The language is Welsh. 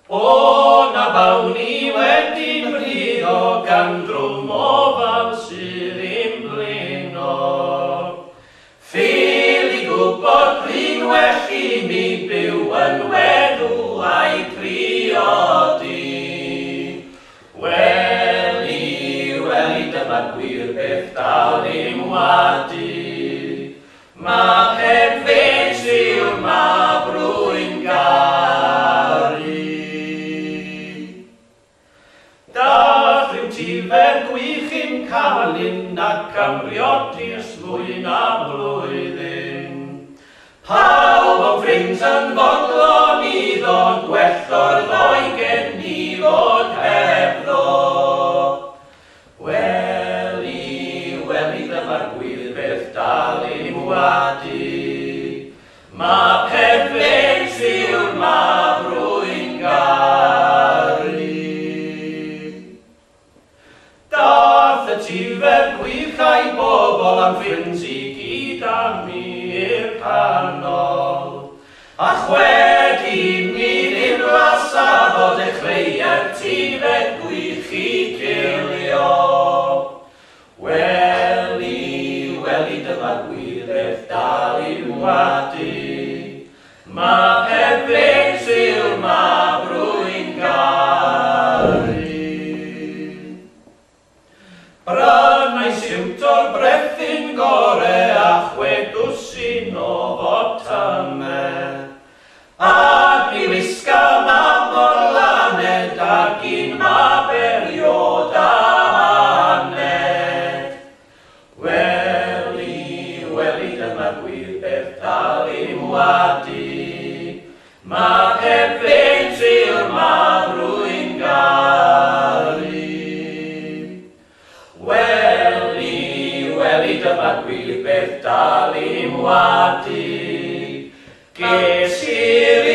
O na bawn ni wedi'n brifo gan drwm ofal sydd i'n blino. Ffeil i gwybod pryn well i mi byw yn weddw a'i priodi. Weli, dyma gwir beth dal i'm wadi. Ma' heb fes yw'r mabrwyn gari. Dath rhyw tifer gwych i'n cael un ac am briodi'r mwy na blwyddyn. Pawb o'n ffrind yn fodlon iddo'n gwell o'r ddoi gen ni fod hebddo. Weli, dyma'r gwir beth dal i'm wadi. Ma' pefens yw'r mabrwyn gari. Dath y tifer gwych a'i bobl am ffrind i gyd am i'r canol. A chwedi ni ddim lasa fod dechreu'r tifer gwych i gilio. Weli, dyma gwir beth dal i'm wadi. Ma' pefens yw'r mabrwyn gari. Brannau siwt o'r brethyn gore a chwedwsin o fotamau. Ac mi wisga ma mor laned ac un ma beriod a haned. Weli, dyma gwir beth dal i'm wadi. Ma' pefens yw'r mabrwyn gari. Weli, dyma gwir beth dal i'm wadi. Ges i'r